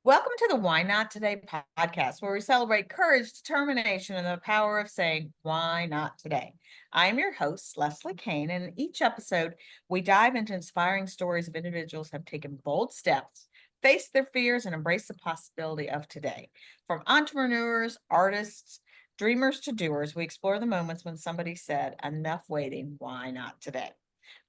Welcome to the Why Not Today podcast, where we celebrate courage, determination, and the power of saying, Why not today? I'm your host, Leslie Kane, and in each episode, we dive into inspiring stories of individuals who have taken bold steps, faced their fears, and embraced the possibility of today. From entrepreneurs, artists, dreamers to doers, we explore the moments when somebody said, Enough waiting, why not today?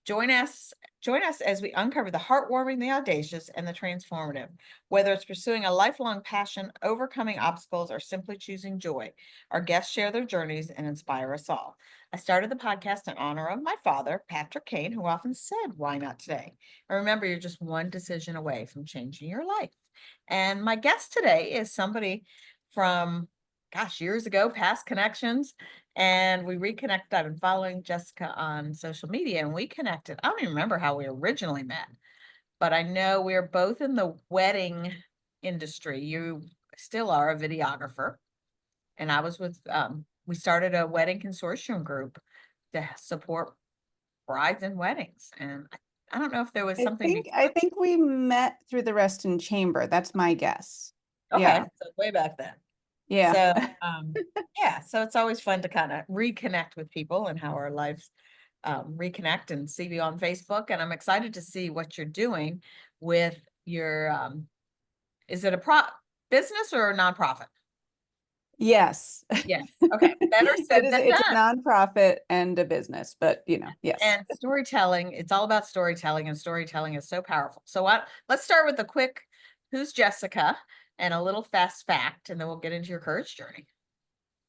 Join us, join us as we uncover the heartwarming, the audacious, and the transformative. Whether it's pursuing a lifelong passion, overcoming obstacles, or simply choosing joy, our guests share their journeys and inspire us all. I started the podcast in honor of my father, Patrick Kane, who often said, Why not today? And remember, you're just one decision away from changing your life. And my guest today is somebody from, years ago, past connections, and we reconnected. I've been following Jessica on social media and we connected. I don't even remember how we originally met, but I know we're both in the wedding industry. You still are a videographer, and I was with, we started a wedding consortium group to support brides and weddings. And I don't know if there was I something think before. I think we met through the Reston chamber. That's my guess. Okay, Yeah. so way back then. Yeah. So, yeah, so it's always fun to kind of reconnect with people and how our lives reconnect and see you on Facebook. And I'm excited to see what you're doing with your, is it a business or a nonprofit? Yes. Yes. Okay. Better It said is than it's a done. nonprofit and a business, but yes. And storytelling, it's all about storytelling, and storytelling is so powerful. So let's start with a quick, who's Jessica, and a little fast fact, and then we'll get into your courage journey.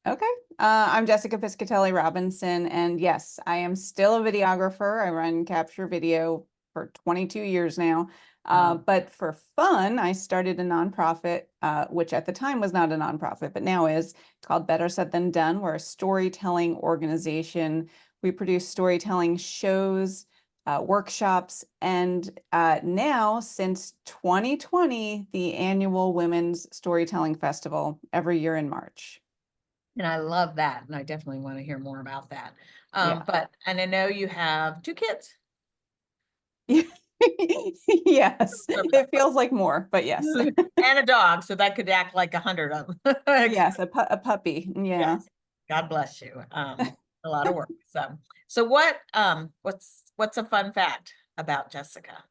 Okay. I'm Jessica Piscatelli Robinson, and yes, I am still a videographer. I run Capture Video for 22 years now. But for fun, I started a nonprofit, which at the time was not a nonprofit, but now is. It's called Better Said Than Done. We're a storytelling organization. We produce storytelling shows, workshops, and now, since 2020, the annual Women's Storytelling Festival every year in March. And I love that, and I definitely want to hear more about that. Yeah. And I know you have two kids. Yes, it feels like more, but yes. And a dog, so that could act like 100 of them. Yes, a puppy. Yeah. Yes. God bless you. A lot of work. So what's a fun fact about Jessica?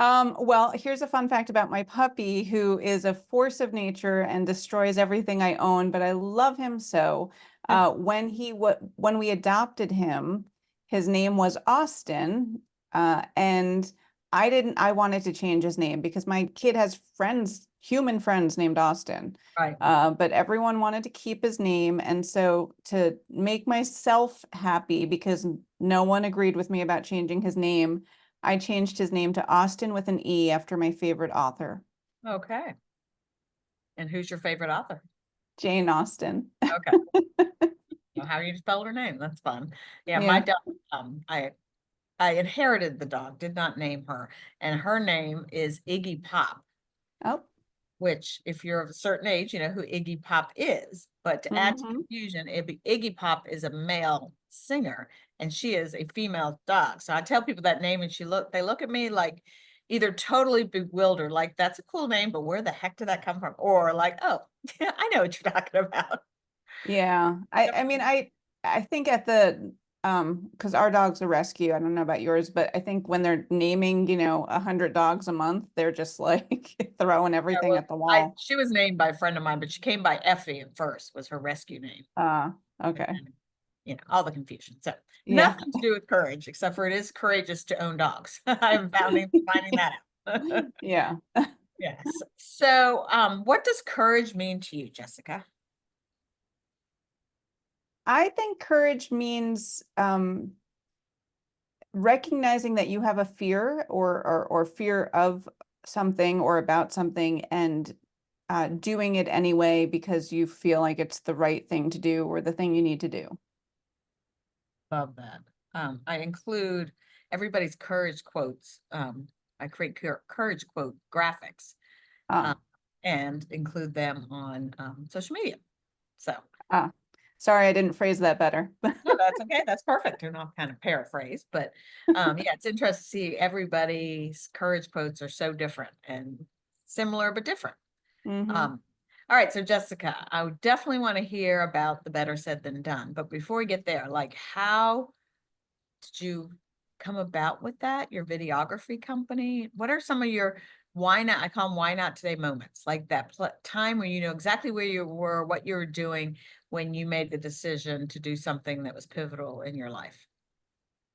Well, here's a fun fact about my puppy, who is a force of nature and destroys everything I own, but I love him so. When we adopted him, his name was Austin, and I wanted to change his name because my kid has human friends named Austin. Right. But everyone wanted to keep his name, and so to make myself happy, because no one agreed with me about changing his name, I changed his name to Austin with an E after my favorite author, Okay. And who's your favorite author? Jane Austen. Okay. Well, how do you spell her name? That's fun. Yeah, my Yeah. dog, I inherited the dog, did not name her, and her name is Iggy Pop. Oh. Which, if you're of a certain age, you know who Iggy Pop is. But to add to confusion, Iggy Pop is a male singer and she is a female dog. So I tell people that name and they look at me like either totally bewildered, like that's a cool name, but where the heck did that come from? Or like, oh, yeah, I know what you're talking about. Yeah. I mean, I think because our dog's a rescue. I don't know about yours, but I think when they're naming, 100 dogs a month, they're just like throwing Yeah, everything well, at the wall. she was named by a friend of mine, but she came by Effie at first, was her rescue name. Okay. And, all the confusion. So Yeah. nothing to do with courage, except for it is courageous to own dogs. I'm finding that out. Yeah. Yes. So, what does courage mean to you, Jessica? I think courage means recognizing that you have a fear or fear of something or about something, and doing it anyway because you feel like it's the right thing to do or the thing you need to do. Love that. I include everybody's courage quotes. I create courage quote graphics, Ah, and include them on social media. So, ah, sorry, I didn't phrase that better. no, that's okay. That's perfect. And I'll kind of paraphrase, but yeah, it's interesting to see everybody's courage quotes are so different and similar but different. Mm-hmm. All right, so Jessica, I would definitely want to hear about the better said than done. But before we get there, like how did you come about with that? Your videography company? What are some of your why not? I call them why not today moments, like that time where you know exactly where you were, what you were doing when you made the decision to do something that was pivotal in your life.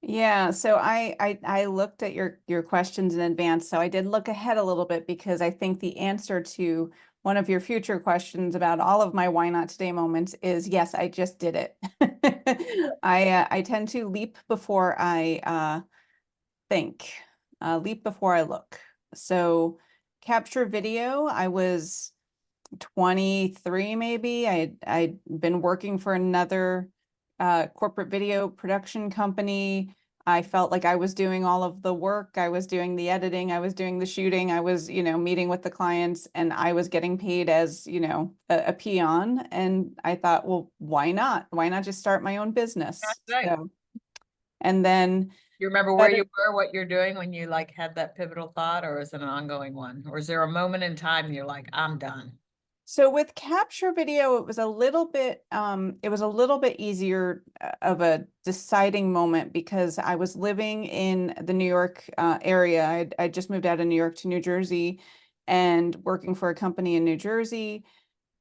Yeah, so I looked at your questions in advance. So I did look ahead a little bit because I think the answer to one of your future questions about all of my why not today moments is yes, I just did it. I tend to leap before I think, leap before I look. So capture video, I was 23 maybe. I'd been working for another corporate video production company. I felt like I was doing all of the work. I was doing the editing. I was doing the shooting. I was, meeting with the clients, and I was getting paid as, a peon. And I thought, well, why not? Why not just start my own Not business? today. So, and then You remember where better. you were, what you're doing when you like had that pivotal thought, or is it an ongoing one? Or is there a moment in time you're like, I'm done? So with capture video, it was a little bit easier of a deciding moment because I was living in the New York area. I just moved out of New York to New Jersey and working for a company in New Jersey.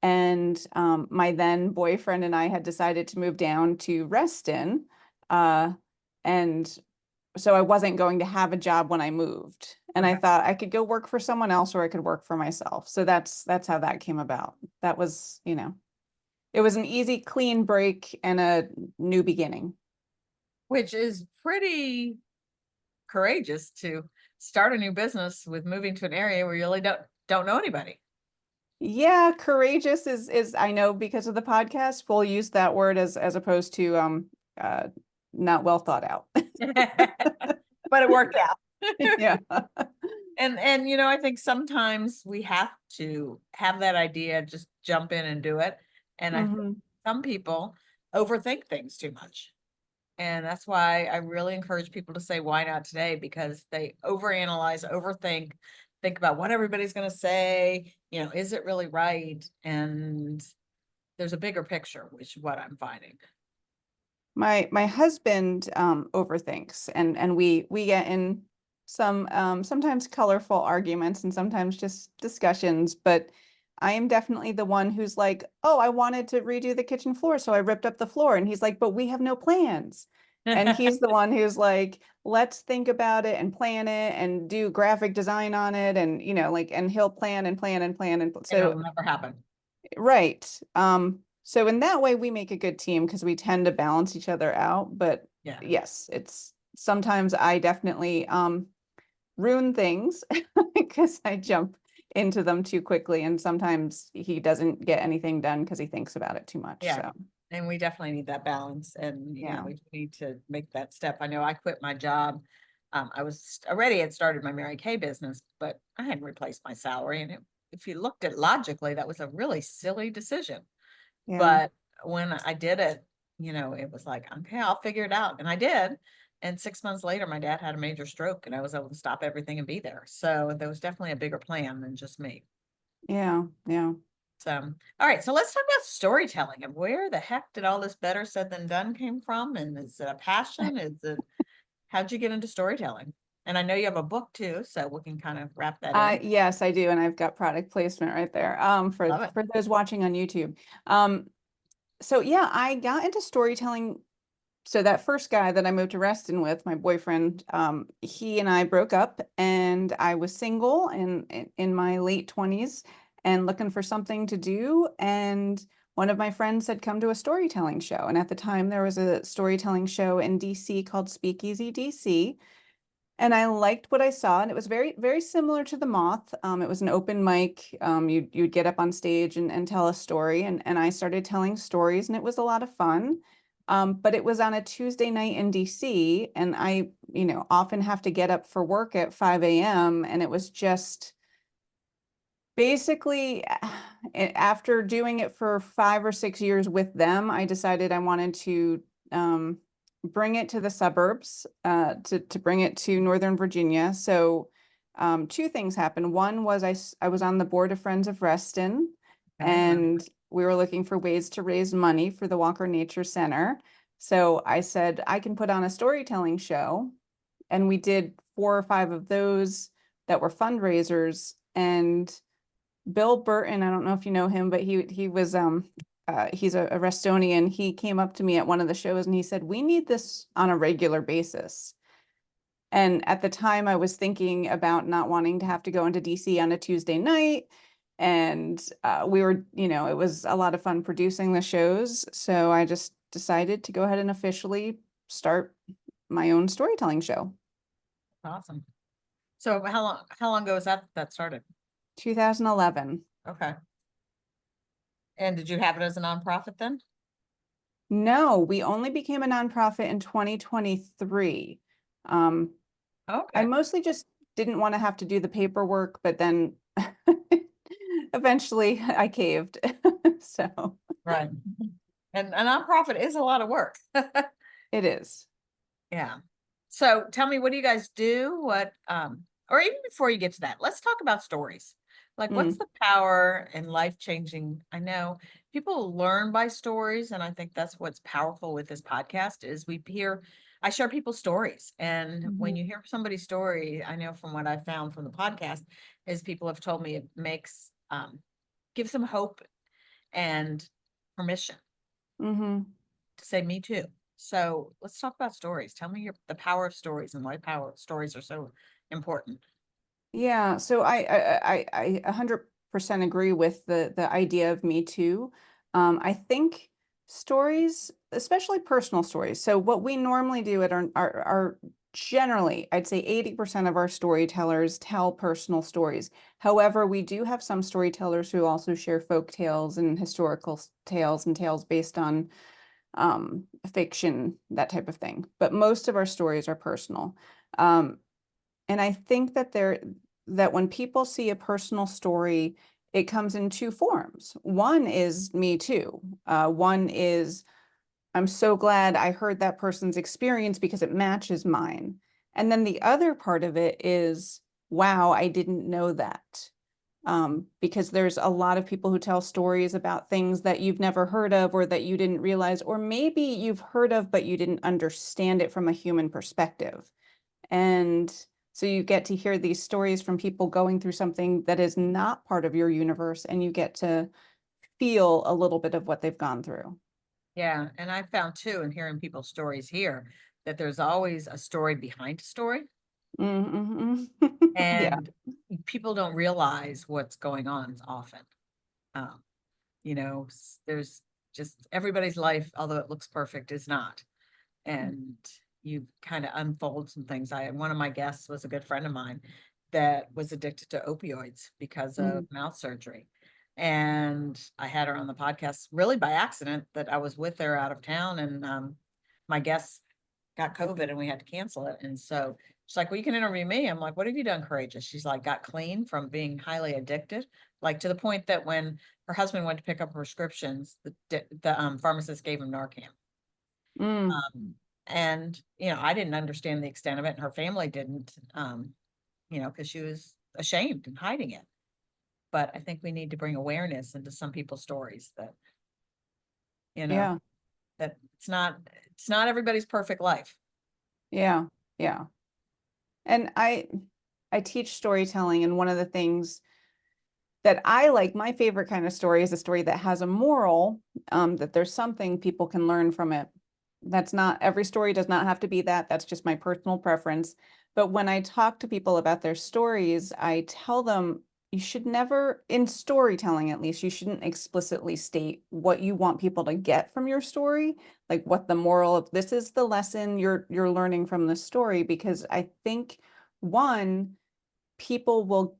And my then boyfriend and I had decided to move down to Reston. Uh, and so I wasn't going to have a job when I moved. And I Okay. thought I could go work for someone else or I could work for myself. So that's how that came about. That was, it was an easy, clean break and a new beginning. Which is pretty courageous to start a new business with moving to an area where you really don't know anybody. Yeah, courageous is I know because of the podcast, we'll use that word as opposed to uh not well thought out. But it worked out. Yeah. And I think sometimes we have to have that idea, just jump in and do it. And I think Hmm. some people overthink things too much. And that's why I really encourage people to say, why not today? Because they overanalyze, overthink, think about what everybody's going to say, is it really right? And there's a bigger picture, which is what I'm finding. My husband overthinks, and we get in some sometimes colorful arguments and sometimes just discussions, but I am definitely the one who's like, oh, I wanted to redo the kitchen floor, so I ripped up the floor. And he's like, but we have no plans. And he's the one who's like, let's think about it and plan it and do graphic design on it. And, and he'll plan and plan and plan. And And so it'll never happen. right. So in that way, we make a good team because we tend to balance each other out. But Yeah. yes, it's sometimes I definitely ruin things because I jump into them too quickly, and sometimes he doesn't get anything done because he thinks about it too much. Yeah. So And we definitely need that balance. And, yeah, we need to make that step. I know I quit my job. I was already had started my Mary Kay business, but I hadn't replaced my salary. And if you looked at logically, that was a really silly decision. yeah, But when I did it, it was like, okay, I'll figure it out. And I did. And 6 months later, my dad had a major stroke and I was able to stop everything and be there. So there was definitely a bigger plan than just me. yeah, yeah. So, all right. So let's talk about storytelling and where the heck did all this better said than done came from? And is it a passion? How'd you get into storytelling? And I know you have a book too, so we can kind of wrap that in. Yes, I do, and I've got product placement right there. For Love it. those watching on YouTube. So yeah, I got into storytelling. So that first guy that I moved to Reston with, my boyfriend, he and I broke up, and I was single and in my late 20s and looking for something to do. And one of my friends had come to a storytelling show. And at the time, there was a storytelling show in DC called Speakeasy DC. And I liked what I saw, and it was very, very similar to the Moth. It was an open mic. You'd get up on stage and tell a story, and I started telling stories, and it was a lot of fun. But it was on a Tuesday night in DC, and I, often have to get up for work at 5 a.m. And it was just basically after doing it for 5 or 6 years with them, I decided I wanted to bring it to the suburbs, to bring it to Northern Virginia. So two things happened. One was I was on the board of Friends of Reston, Okay, wow. and we were looking for ways to raise money for the Walker Nature Center. So I said, I can put on a storytelling show. And we did 4 or 5 of those that were fundraisers. And Bill Burton, I don't know if you know him, but he was he's a Restonian. He came up to me at one of the shows and he said, we need this on a regular basis. And at the time I was thinking about not wanting to have to go into DC on a Tuesday night. And we were, it was a lot of fun producing the shows. So I just decided to go ahead and officially start my own storytelling show. Awesome. So how long ago was that started? 2011. Okay. And did you have it as a nonprofit then? No, we only became a nonprofit in 2023. I Okay, mostly just didn't want to have to do the paperwork, but then eventually I caved. So right. And a nonprofit is a lot of work. it is. Yeah. So tell me, what do you guys do? Or even before you get to that, let's talk about stories. Like, what's Mm, the power and life-changing? I know people learn by stories, and I think that's what's powerful with this podcast is I share people's stories. And when mhm, you hear somebody's story, I know from what I found from the podcast is people have told me it gives them hope and permission mhm. to say me too. So let's talk about stories. Tell me the power of stories and why power stories are so important. Yeah, so I 100% agree with the idea of Me Too. I think stories, especially personal stories. So what we normally do at our generally, I'd say 80% of our storytellers tell personal stories. However, we do have some storytellers who also share folk tales and historical tales and tales based on fiction, that type of thing. But most of our stories are personal. Um, and I think that when people see a personal story, it comes in two forms. One is Me Too. One is I'm so glad I heard that person's experience because it matches mine. And then the other part of it is, wow, I didn't know that. Because there's a lot of people who tell stories about things that you've never heard of or that you didn't realize, or maybe you've heard of, but you didn't understand it from a human perspective. And so you get to hear these stories from people going through something that is not part of your universe, and you get to feel a little bit of what they've gone through. Yeah. And I found too, in hearing people's stories here, that there's always a story behind a story. Mm-hmm. Yeah. And people don't realize what's going on often. Um, there's just everybody's life, although it looks perfect, is not. And you kind of unfold some things. One of my guests was a good friend of mine that was addicted to opioids because of Mm, mouth surgery. And I had her on the podcast really by accident that I was with her out of town and my guest got COVID and we had to cancel it. And so she's like, well, you can interview me. I'm like, what have you done courageous? She's like, got clean from being highly addicted, like to the point that when her husband went to pick up prescriptions, the pharmacist gave him Narcan. mm, Um, and I didn't understand the extent of it, and her family didn't, because she was ashamed and hiding it. But I think we need to bring awareness into some people's stories that, you know, yeah. that it's not everybody's perfect life. Yeah. Yeah. And I teach storytelling, and one of the things that I like, my favorite kind of story is a story that has a moral, that there's something people can learn from it. That's not every story does not have to be that. That's just my personal preference. But when I talk to people about their stories, I tell them you should never, in storytelling at least, you shouldn't explicitly state what you want people to get from your story, like what the moral of this is the lesson you're learning from the story, because I think one, people will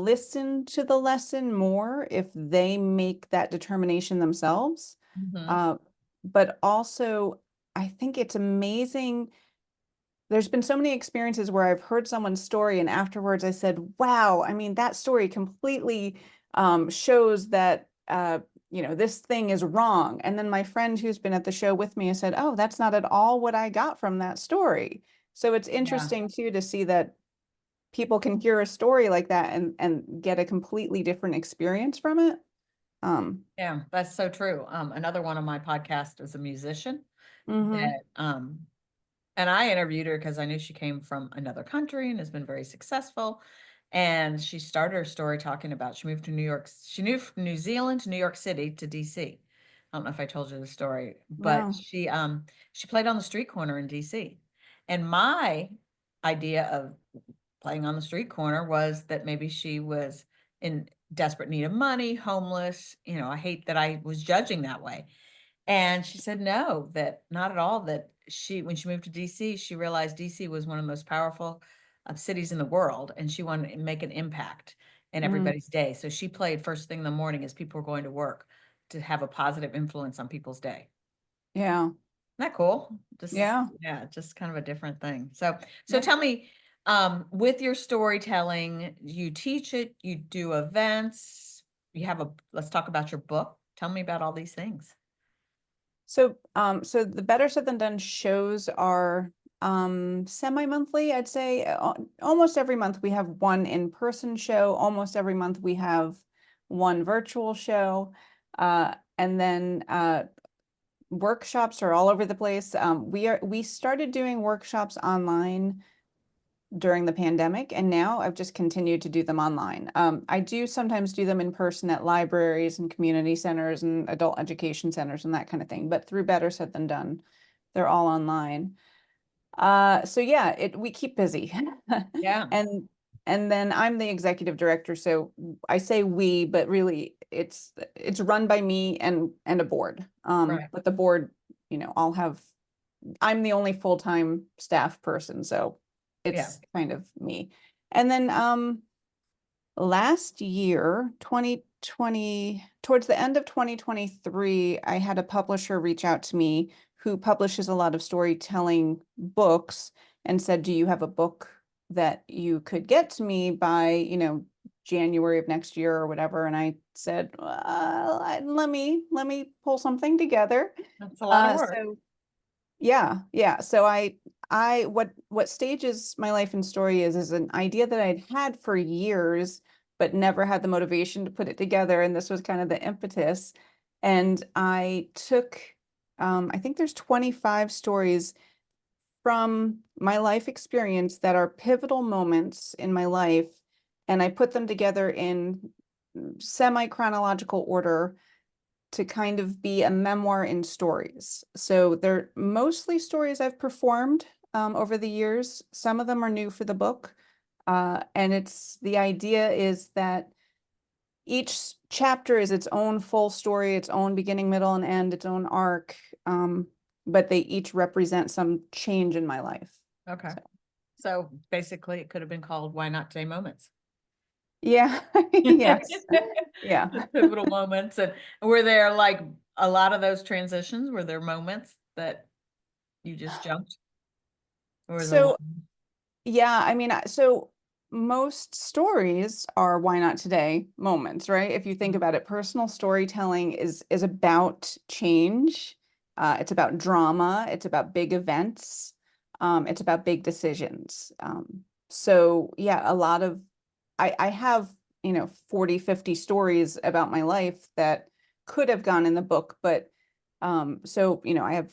listen to the lesson more if they make that determination themselves. Mhm. Uh, but also, I think it's amazing. There's been so many experiences where I've heard someone's story, and afterwards I said, wow, I mean, that story completely shows that, this thing is wrong. And then my friend who's been at the show with me, I said, oh, that's not at all what I got from that story. So it's Yeah. interesting too to see that people can hear a story like that and get a completely different experience from it. Yeah, that's so true. Another one of my podcasts is a musician Mhm. that, and I interviewed her because I knew she came from another country and has been very successful. And she started her story talking about she moved to New York. She moved from New Zealand to New York City to DC. I don't know if I told you the story, but No. she played on the street corner in DC. And my idea of playing on the street corner was that maybe she was in desperate need of money, homeless. You know, I hate that I was judging that way. And she said no, that not at all, that when she moved to DC, she realized DC was one of the most powerful cities in the world, and she wanted to make an impact in Mm, everybody's day. So she played first thing in the morning as people were going to work to have a positive influence on people's day. yeah. Isn't that cool? Just, Yeah. yeah, just kind of a different thing. So Yeah. tell me, with your storytelling, you teach it, you do events, let's talk about your book. Tell me about all these things. So the Better Said Than Done shows are semi-monthly, I'd say. Almost every month we have one in-person show. Almost every month we have one virtual show. And then workshops are all over the place. We started doing workshops online during the pandemic, and now I've just continued to do them online. I do sometimes do them in person at libraries and community centers and adult education centers and that kind of thing, but through Better Said Than Done, they're all online. So yeah, we keep busy. Yeah, And and then I'm the executive director, so I say we, but really it's run by me and a board. right. But the board, I'm the only full-time staff person, so Yeah. it's kind of me. And then last year, 2020, towards the end of 2023, I had a publisher reach out to me who publishes a lot of storytelling books and said, "Do you have a book that you could get to me by, January of next year or whatever?" And I said, well, let me pull something together. That's a lot of work. So yeah, yeah. So what stages my life and story is an idea that I'd had for years, but never had the motivation to put it together. And this was kind of the impetus. And I took, I think there's 25 stories from my life experience that are pivotal moments in my life. And I put them together in semi-chronological order to kind of be a memoir in stories. So they're mostly stories I've performed over the years. Some of them are new for the book. And the idea is that each chapter is its own full story, its own beginning, middle, and end, its own arc. But they each represent some change in my life. Okay. So, So basically, it could have been called Why Not Today Moments. yeah, yes, yeah. Just pivotal moments. And were there like a lot of those transitions? Were there moments that you just jumped? Or was there one? So yeah, I mean, so most stories are why not today moments, right? If you think about it, personal storytelling is about change. It's about drama. It's about big events. It's about big decisions. So yeah, I have, 40, 50 stories about my life that could have gone in the book, but so, I have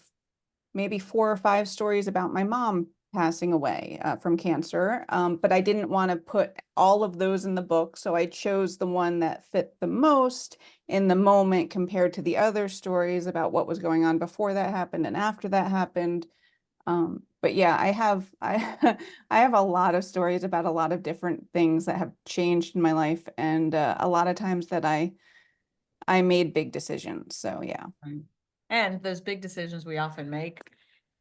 maybe 4 or 5 stories about my mom passing away from cancer. But I didn't want to put all of those in the book. So I chose the one that fit the most in the moment compared to the other stories about what was going on before that happened and after that happened. But yeah, I I have a lot of stories about a lot of different things that have changed in my life, and a lot of times that I made big decisions. So yeah. Right. And those big decisions we often make,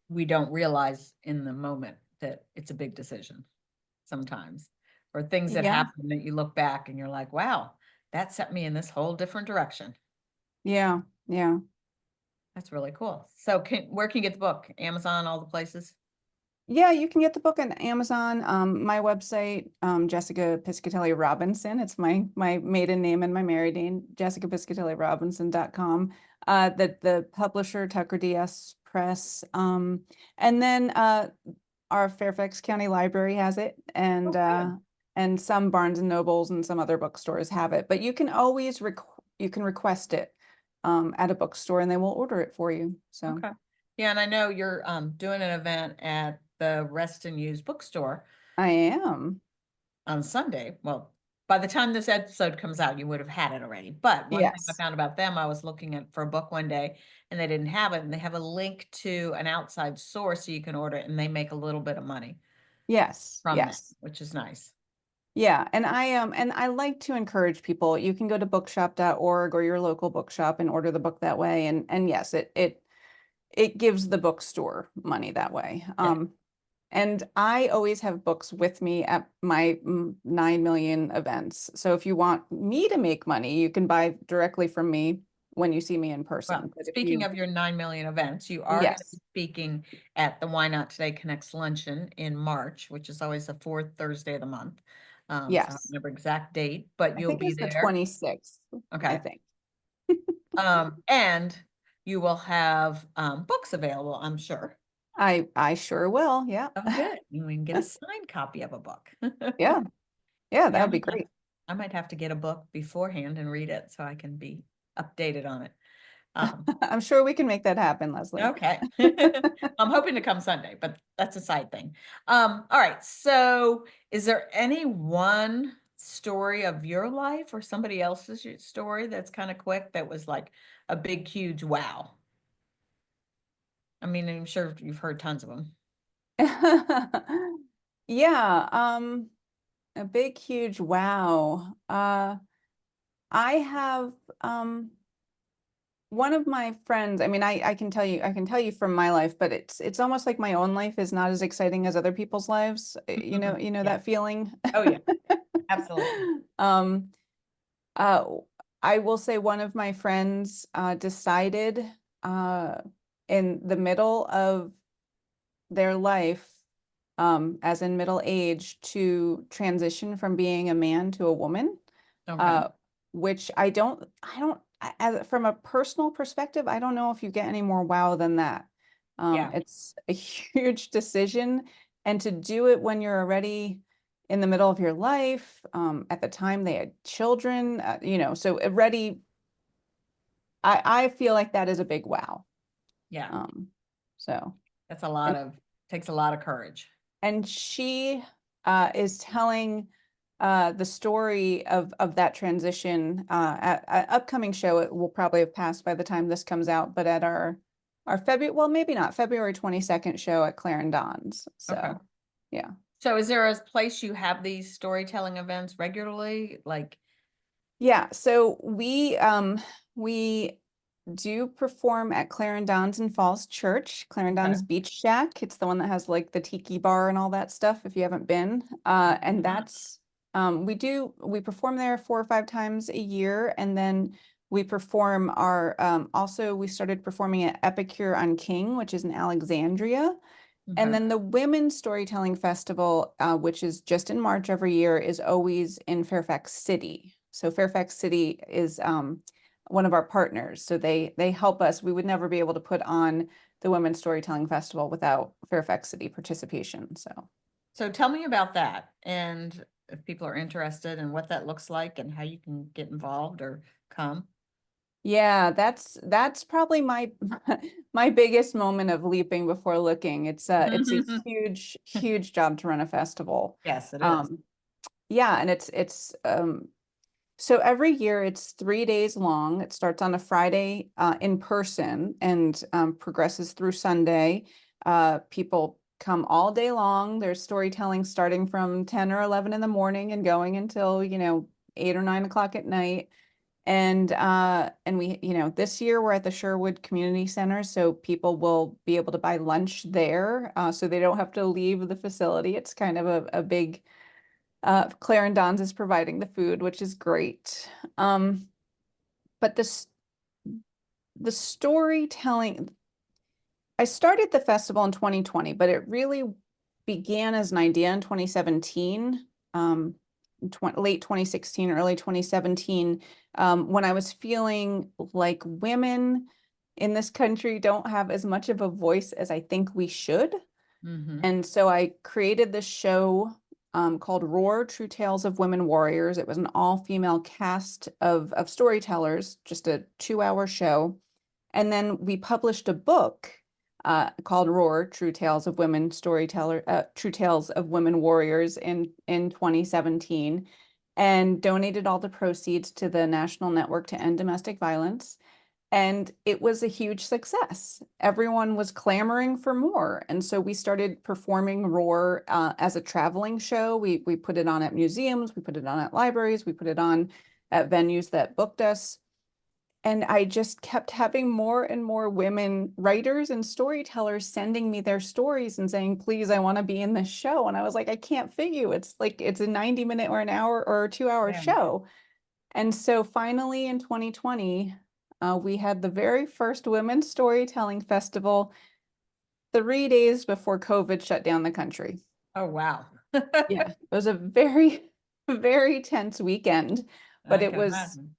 we don't realize in the moment that it's a big decision sometimes. Or things that Yeah. happen that you look back and you're like, wow, that set me in this whole different direction. Yeah. Yeah. That's really cool. So where can you get the book? Amazon, all the places? Yeah, you can get the book on Amazon. My website, Jessica Piscatelli Robinson. It's my maiden name and my married name, jessicapiscatellirobinson.com. The publisher, Tucker DS Press. And then our Fairfax County Library has it. And Oh, good. and some Barnes and Nobles and some other bookstores have it, but you can always you can request it at a bookstore and they will order it for you. So Okay. Yeah, and I know you're doing an event at the Reston Used Bookstore I am. on Sunday. Well, by the time this episode comes out, you would have had it already. But one thing I Yes. found about them, I was looking at for a book one day and they didn't have it. And they have a link to an outside source so you can order it and they make a little bit of money Yes. from that, Yes. which is nice. Yeah, and I like to encourage people. You can go to bookshop.org or your local bookshop and order the book that way. And yes, it gives the bookstore money that way. Yeah. And I always have books with me at my 9 million events. So if you want me to make money, you can buy directly from me when you see me in Well, person. But if speaking you, of your 9 million events, you are going to be yes, speaking at the Why Not Today Connects Luncheon in March, which is always the fourth Thursday of the month. So I don't yes, remember exact date, but I you'll think be it's the there. 26th, I Okay. think. And you will have books available, I'm sure. I sure will. Yeah. Oh, good. You can get a signed copy of a book. Yeah. Yeah, that Yeah, would be great. I might have to get a book beforehand and read it so I can be updated on it. Um, I'm sure we can make that happen, Leslie. Okay. I'm hoping to come Sunday, but that's a side thing. All right. So is there any one story of your life or somebody else's story that's kind of quick that was like a big, huge wow? I mean, I'm sure you've heard tons of them. Yeah, a big, huge wow. I have one of my friends, I mean, I can tell you from my life, but it's almost like my own life is not as exciting as other people's lives. You know Yeah. that feeling? Oh, yeah. Absolutely. Um, uh, I will say one of my friends decided uh in the middle of their life, as in middle age, to transition from being a man to a woman, Okay. uh, which I don't, as from a personal perspective, I don't know if you get any more wow than that. Yeah. It's a huge decision, and to do it when you're already in the middle of your life, at the time they had children, you know, so already, I feel like that is a big wow. Yeah. Um, so. That's a lot of, takes a lot of courage. And she is telling the story of that transition at an upcoming show. It will probably have passed by the time this comes out, but at our February, well, maybe not, February 22nd show at Clarendon's. Okay. So yeah. So is there a place you have these storytelling events regularly? Like, Yeah, so we do perform at Clarendon's in Falls Church, okay. Clarendon's Beach Shack. It's the one that has like the tiki bar and all that stuff if you haven't been. And that's we perform there 4 or 5 times a year, and then we perform our also we started performing at Epicure on King, which is in Alexandria. And Okay. then the Women's Storytelling Festival, which is just in March every year, is always in Fairfax City. So Fairfax City is one of our partners. So they help us. We would never be able to put on the Women's Storytelling Festival without Fairfax City participation. So So tell me about that and if people are interested in what that looks like and how you can get involved or come. yeah, that's probably my my biggest moment of leaping before looking. It's a huge, huge job to run a festival. Yes, it is. Um, yeah, and it's so every year it's 3 days long. It starts on a Friday in person and progresses through Sunday. People come all day long. There's storytelling starting from 10 or 11 in the morning and going until, 8 or 9 o'clock at night. And we, this year we're at the Sherwood Community Center, so people will be able to buy lunch there, so they don't have to leave the facility. It's kind of a big Clarendon's is providing the food, which is great. But the storytelling, I started the festival in 2020, but it really began as an idea in 2017, late 2016, early 2017, when I was feeling like women in this country don't have as much of a voice as I think we should. Mm-hmm. And so I created this show called Roar: True Tales of Women Warriors. It was an all-female cast of storytellers, just a 2-hour show. And then we published a book called Roar: True Tales of True Tales of Women Warriors in 2017, and donated all the proceeds to the National Network to End Domestic Violence. And it was a huge success. Everyone was clamoring for more. And so we started performing Roar as a traveling show. We put it on at museums, we put it on at libraries, we put it on at venues that booked us. And I just kept having more and more women writers and storytellers sending me their stories and saying, please, I want to be in this show. And I was like, I can't fit you. It's like, it's a 90-minute or an hour or a 2-hour Yeah. show. And so finally in 2020, we had the very first Women's Storytelling Festival 3 days before COVID shut down the country. Oh, wow. Yeah, it was a very, very tense weekend, but I can imagine.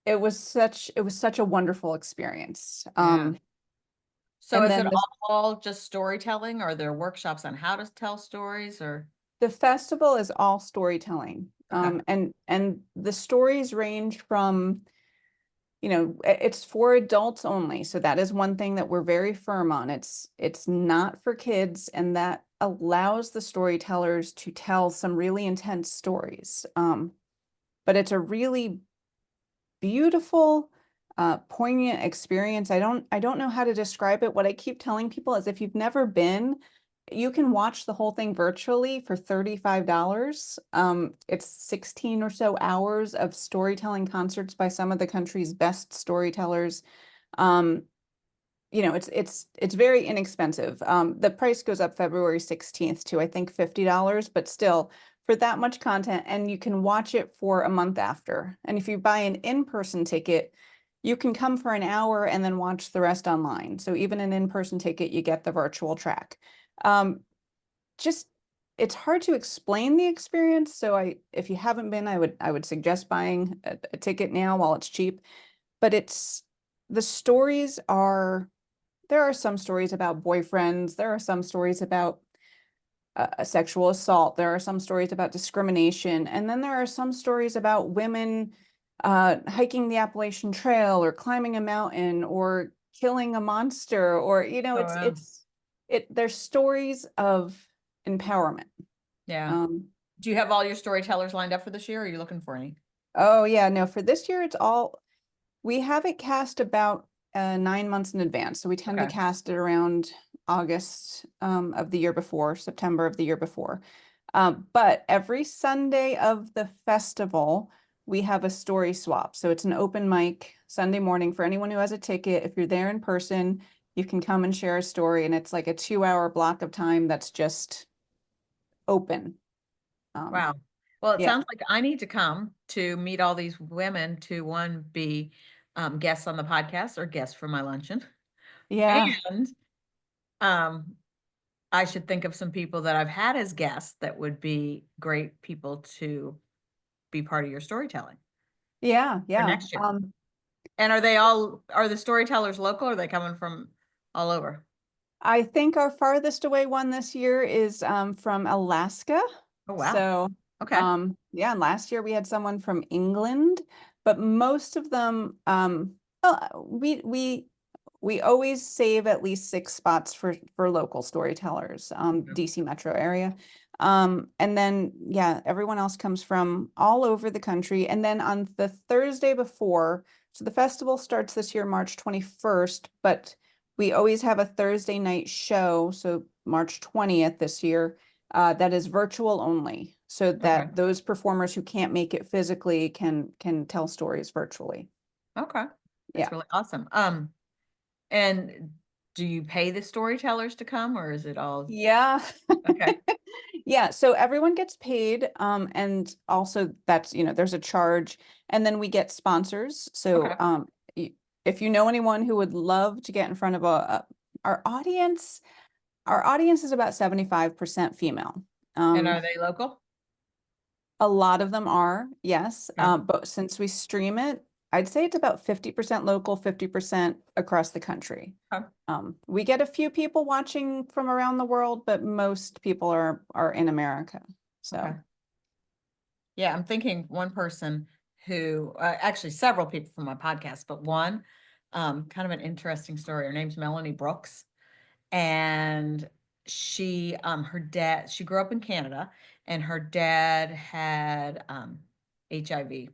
it was such a wonderful experience. Yeah. So And is it then all just storytelling, or are there workshops on how to tell stories, or? the festival is all storytelling. Okay. And the stories range from, it's for adults only. So that is one thing that we're very firm on. It's not for kids, and that allows the storytellers to tell some really intense stories. But it's a really beautiful, poignant experience. I don't know how to describe it. What I keep telling people is if you've never been, you can watch the whole thing virtually for $35. It's 16 or so hours of storytelling concerts by some of the country's best storytellers. Um, it's very inexpensive. The price goes up February 16th to, I think, $50, but still for that much content, and you can watch it for a month after. And if you buy an in-person ticket, you can come for an hour and then watch the rest online. So even an in-person ticket, you get the virtual track. Um, just it's hard to explain the experience. So if you haven't been, I would suggest buying a ticket now while it's cheap. But the stories are there are some stories about boyfriends. There are some stories about sexual assault. There are some stories about discrimination. And then there are some stories about women hiking the Appalachian Trail or climbing a mountain or killing a monster, or, Oh, wow. there's stories of empowerment. Yeah. Um, Do you have all your storytellers lined up for this year, or are you looking for any? oh yeah, no, for this year, we have it cast about 9 months in advance. So we tend to Okay. cast it around August of the year before, September of the year before. But every Sunday of the festival, we have a story swap. So it's an open mic Sunday morning for anyone who has a ticket. If you're there in person, you can come and share a story, and it's like a 2-hour block of time that's just open. Um, Wow. Well, it yeah, sounds like I need to come to meet all these women to, one, be guests on the podcast or guests for my luncheon. yeah, And um, I should think of some people that I've had as guests that would be great people to be part of your storytelling yeah, for yeah. next year. And are the storytellers local, or are they coming from all over? I think our farthest away one this year is from Alaska. Oh, wow. So, Okay. yeah, and last year we had someone from England, but most of them, well, we always save at least 6 spots for local storytellers, Yeah. DC metro area. And then, yeah, everyone else comes from all over the country. And then on the Thursday before, so the festival starts this year, March 21st, but we always have a Thursday night show, so March 20th this year, that is virtual only, so Okay. that those performers who can't make it physically can tell stories virtually. Okay. That's Yeah. really awesome. And do you pay the storytellers to come, or is it all Yeah. okay? Yeah, so everyone gets paid, and also there's a charge, and then we get sponsors. So Okay. if you know anyone who would love to get in front of our audience, our audience is about 75% female. And Um, are they local? A lot of them are, yes. Okay. But since we stream it, I'd say it's about 50% local, 50% across the country. Okay. We get a few people watching from around the world, but most people are in America. So, Okay. Yeah, I'm thinking one person who, actually several people from my podcast, but one, kind of an interesting story. Her name's Melanie Brooks. And her dad, she grew up in Canada, and her dad had, HIV,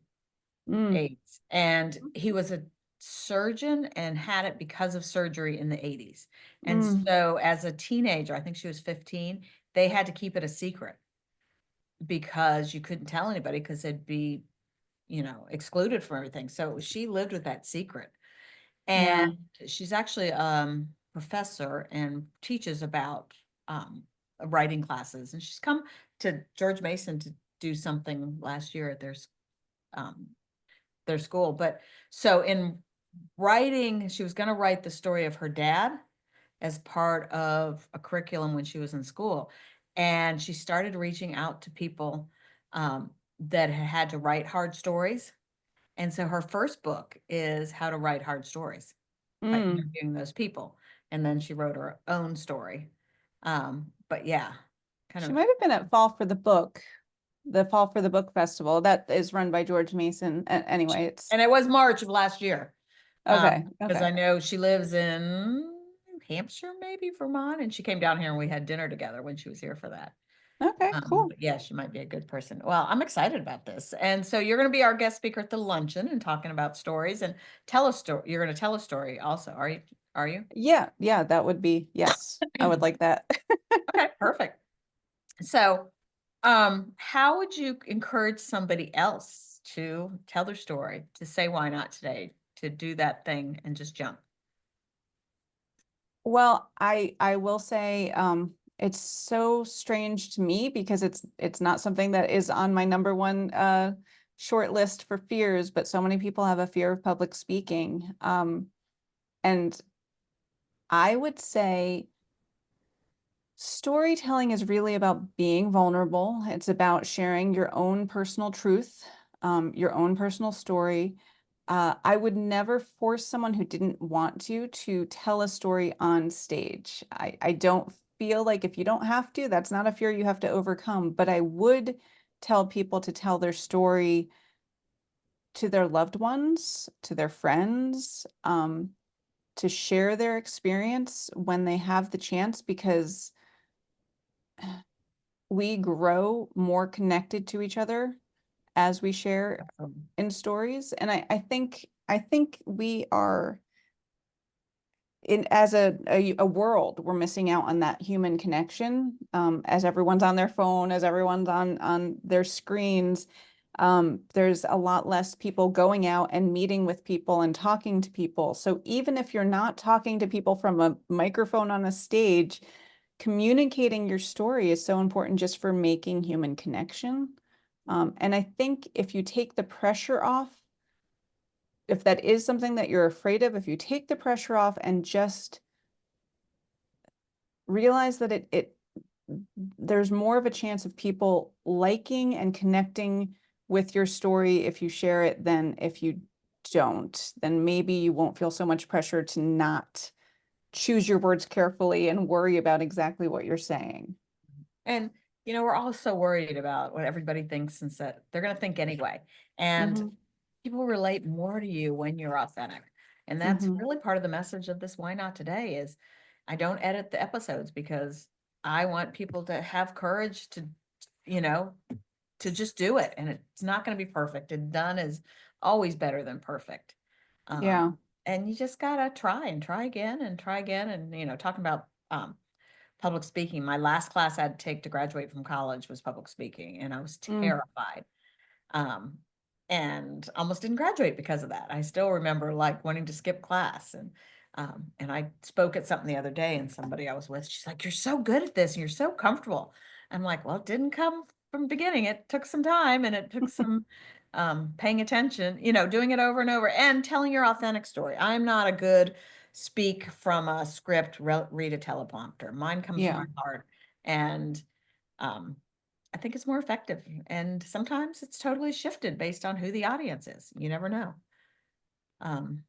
mm, AIDS, and he was a surgeon and had it because of surgery in the 80s. And mm, so as a teenager, I think she was 15, they had to keep it a secret because you couldn't tell anybody because it'd be, excluded from everything. So she lived with that secret. And yeah. she's actually professor and teaches about writing classes. And she's come to George Mason to do something last year at um, their school. But so in writing, she was going to write the story of her dad as part of a curriculum when she was in school. And she started reaching out to people that had to write hard stories. And so her first book is How to Write Hard Stories by Mm. interviewing those people. And then she wrote her own story. But yeah, kind She of. might have been at the Fall for the Book Festival that is run by George Mason. Anyway, it's And it was March of last year. okay. Because I Okay. know she lives in New Hampshire, maybe Vermont, and she came down here and we had dinner together when she was here for that. Okay, cool. But yeah, she might be a good person. Well, I'm excited about this. And so you're going to be our guest speaker at the luncheon and talking about stories and tell a story. You're going to tell a story also. Are you? Are you? Yeah, yeah, that would be, yes, I would like that. Okay, perfect. So, how would you encourage somebody else to tell their story, to say why not today, to do that thing and just jump? Well, I will say it's so strange to me because it's not something that is on my number one short list for fears, but so many people have a fear of public speaking. And I would say storytelling is really about being vulnerable. It's about sharing your own personal truth, your own personal story. I would never force someone who didn't want to tell a story on stage. I don't feel like if you don't have to, that's not a fear you have to overcome. But I would tell people to tell their story to their loved ones, to their friends, to share their experience when they have the chance, because we grow more connected to each other as we share in stories. And I think we are in as a world, we're missing out on that human connection, as everyone's on their phone, as everyone's on their screens. There's a lot less people going out and meeting with people and talking to people. So even if you're not talking to people from a microphone on a stage, communicating your story is so important just for making human connection. And I think if you take the pressure off, if that is something that you're afraid of, if you take the pressure off and just realize that there's more of a chance of people liking and connecting with your story if you share it than if you don't, then maybe you won't feel so much pressure to not choose your words carefully and worry about exactly what you're saying. And, we're all so worried about what everybody thinks and said they're going to think anyway. And Hmm. people relate more to you when you're authentic. And that's Hmm. really part of the message of this Why Not Today is I don't edit the episodes because I want people to have courage to, you know, to just do it. And it's not going to be perfect. And done is always better than perfect. Um, Yeah. and you just gotta try and try again and try again. And, talking about public speaking, my last class I had to take to graduate from college was public speaking, and I was Mm. terrified. Um, and almost didn't graduate because of that. I still remember like wanting to skip class, and I spoke at something the other day, and somebody I was with, she's like, "You're so good at this and you're so comfortable." I'm like, "Well, it didn't come from the beginning. It took some time and it took some paying attention, doing it over and over and telling your authentic story." I'm not a good speak from a script, read a teleprompter. Mine comes from Yeah. my heart, and um, I think it's more effective. And sometimes it's totally shifted based on who the audience is. You never know. Um,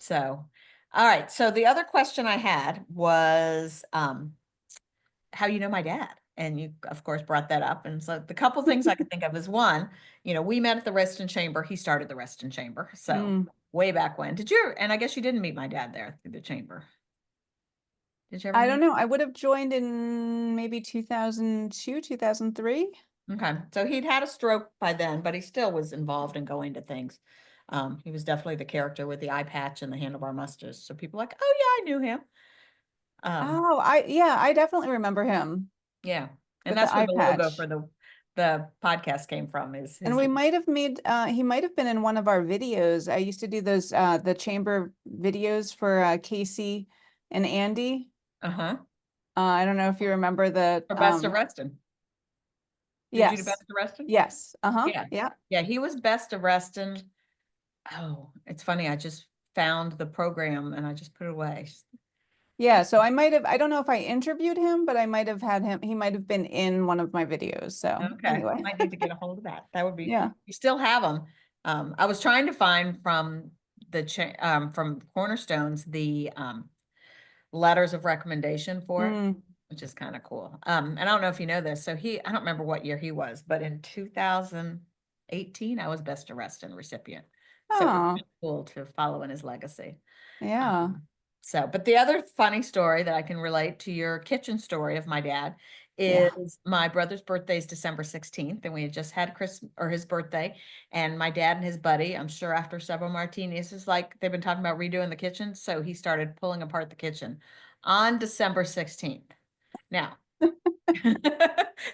so, all right. So the other question I had was, how you know my dad? And you, of course, brought that up. And so the couple things I could think of is one, we met at the Reston Chamber. He started the Reston Chamber. So Mm. way back when. Did you? And I guess you didn't meet my dad there through the chamber. Did you ever I don't meet? know. I would have joined in maybe 2002, 2003. Okay. So he'd had a stroke by then, but he still was involved in going to things. He was definitely the character with the eye patch and the handlebar mustache. So people were like, oh yeah, I knew him. Oh, yeah, I definitely remember him Yeah. And with the that's where eye the logo patch. for the podcast came from is And his. we might have made he might have been in one of our videos. I used to do those the chamber videos for Casey and Andy. Uh-huh. I don't know if you remember the For Best of Reston. Did you do yes. Best of Reston? Yes. Uh-huh. Yeah. Yeah. Yeah, he was Best of Reston. Oh, it's funny. I just found the program and I just put it away. Yeah, so I don't know if I interviewed him, but I might have had him, he might have been in one of my videos. So Okay, anyway. might need to get a hold of that. That would be, Yeah. you still have them. I was trying to find from Cornerstones, the letters of recommendation for it, Mm. which is kind of cool. And I don't know if you know this. So I don't remember what year he was, but in 2018, I was Best Arrested recipient. So it was Oh, kinda cool to follow in his legacy. yeah. Um, but the other funny story that I can relate to your kitchen story of my dad Yeah. is my brother's birthday is December 16th, and we had just had Christmas or his birthday. And my dad and his buddy, I'm sure after several martinis, is like they've been talking about redoing the kitchen. So he started pulling apart the kitchen on December 16th. Now,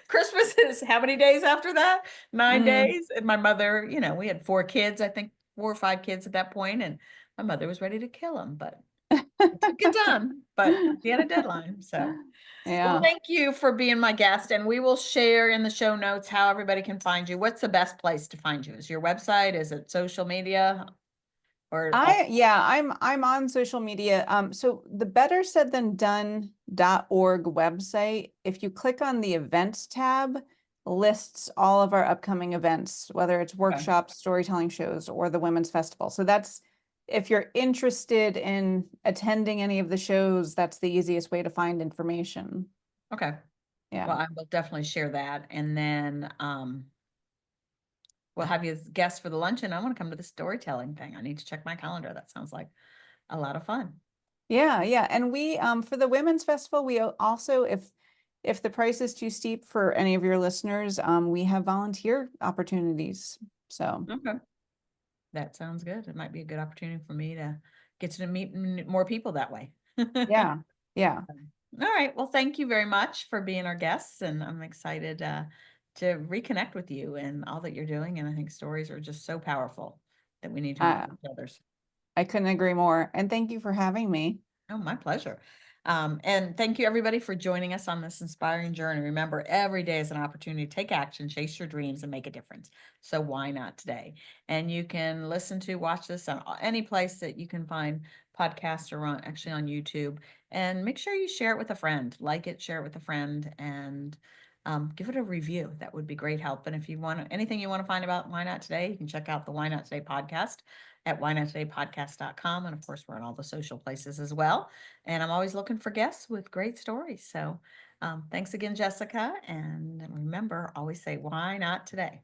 Christmas is how many days after that? 9 Mm. days. And my mother, we had 4 kids, I think 4 or 5 kids at that point, and my mother was ready to kill him, but it took it done, but she had a deadline. So, well, Yeah. thank you for being my guest, and we will share in the show notes how everybody can find you. What's the best place to find you? Is your website? Is it social media or all? I'm on social media. So the Better Said Than Done.org website, if you click on the events tab, lists all of our upcoming events, whether it's Okay. workshops, storytelling shows, or the Women's Festival. So that's if you're interested in attending any of the shows, that's the easiest way to find information. Okay. Yeah. Well, I will definitely share that. And then we'll have you as guests for the luncheon. I want to come to the storytelling thing. I need to check my calendar. That sounds like a lot of fun. Yeah, yeah. And we for the Women's Festival, we also if the price is too steep for any of your listeners, we have volunteer opportunities. So Okay. That sounds good. It might be a good opportunity for me to get to meet more people that way. yeah, yeah. All right. Well, thank you very much for being our guests, and I'm excited to reconnect with you and all that you're doing. And I think stories are just so powerful that we need to Uh, encourage others. I couldn't agree more. And thank you for having me. Oh, my pleasure. And thank you everybody for joining us on this inspiring journey. Remember, every day is an opportunity to take action, chase your dreams, and make a difference. So why not today? And you can watch this on any place that you can find podcasts or actually on YouTube. And make sure you share it with a friend, like it, share it with a friend, and give it a review. That would be great help. And if you want anything you want to find about Why Not Today, you can check out the Why Not Today podcast at whynottodaypodcast.com. And of course, we're on all the social places as well. And I'm always looking for guests with great stories. So thanks again, Jessica. And remember, always say, why not today?